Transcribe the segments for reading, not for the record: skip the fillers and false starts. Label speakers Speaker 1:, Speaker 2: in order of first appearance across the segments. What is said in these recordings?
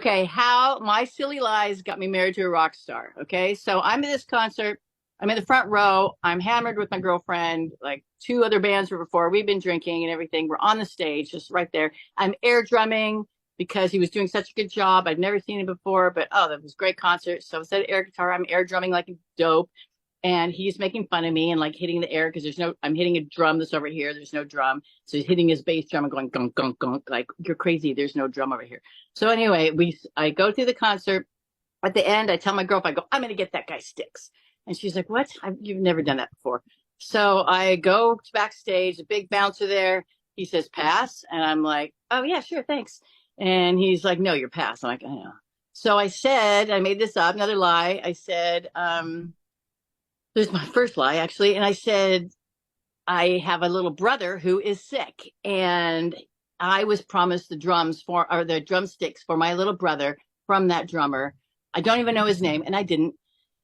Speaker 1: Okay, how my silly lies got me married to a rock star. Okay, so I'm at this concert. I'm in the front row. I'm hammered with my girlfriend. Like two other bands were before. We've been drinking and everything. We're on the stage, just right there. I'm air drumming because he was doing such a good job. I'd never seen him before, but oh, that was a great concert. So instead of air guitar, I'm air drumming like a dope. And he's making fun of me and like hitting the air because I'm hitting a drum that's over here. There's no drum. So he's hitting his bass drum and going gunk, gunk, gunk. Like, you're crazy. There's no drum over here. So anyway, I go through the concert. At the end, I tell my girlfriend, I go, I'm going to get that guy sticks. And she's like, what? You've never done that before. So I go to backstage, a big bouncer there. He says, pass. And I'm like, oh, yeah, sure, thanks. And he's like, no, you're pass. I'm like, I know. So I made this up, another lie. I said, this is my first lie, actually. And I said, I have a little brother who is sick. And I was promised the drumsticks for my little brother from that drummer. I don't even know his name, and I didn't.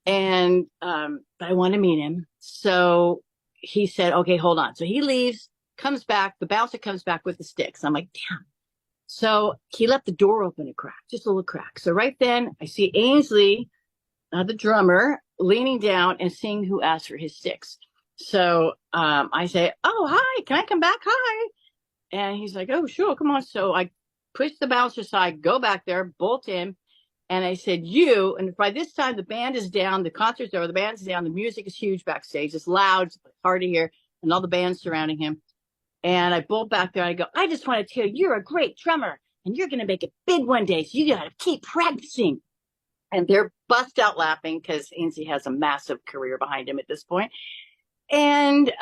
Speaker 1: And, but I want to meet him. So he said, okay, hold on. So he leaves, comes back. The bouncer comes back with the sticks. I'm like, damn. So he left the door open a crack, just a little crack. So right then I see Ainsley, the drummer, leaning down and seeing who asked for his sticks. So I say, oh, hi, can I come back? Hi. And he's like, oh, sure, come on. So I push the bouncer aside, go back there, bolt in. And I said, and by this time the band is down, the concert's over, the band's down, the music is huge backstage, it's loud, it's hard to hear, and all the band's surrounding him. And I bolt back there, and I go, I just want to tell you, you're a great drummer, and you're going to make it big one day, so you got to keep practicing. And they're bust out laughing because Ainsley has a massive career behind him at this point. And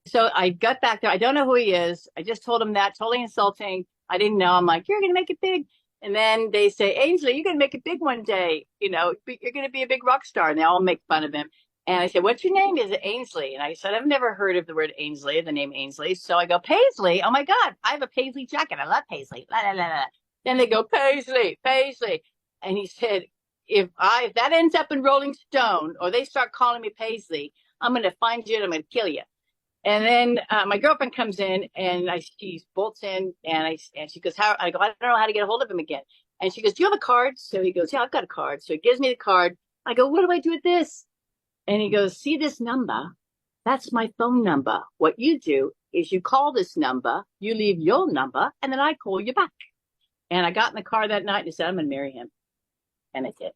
Speaker 1: so I got back there. I don't know who he is. I just told him that, totally insulting. I didn't know. I'm like, you're going to make it big. And then they say, Ainsley, you're going to make it big one day. You know, you're going to be a big rock star. And they all make fun of him. And I said, what's your name? Is it Ainsley? And I said, I've never heard of the word Ainsley, the name Ainsley. So I go, Paisley. Oh, my God. I have a Paisley jacket. I love Paisley. La, la, la, la. Then they go, Paisley, Paisley. And he said, if that ends up in Rolling Stone or they start calling me Paisley, I'm going to find you and I'm going to kill you. And then my girlfriend comes in and she bolts in and she goes, how? I go, I don't know how to get a hold of him again. And she goes, do you have a card? So he goes, yeah, I've got a card. So he gives me the card. I go, what do I do with this? And he goes, see this number? That's my phone number. What you do is you call this number, you leave your number, and then I call you back. And I got in the car that night and said, I'm going to marry him. And I did.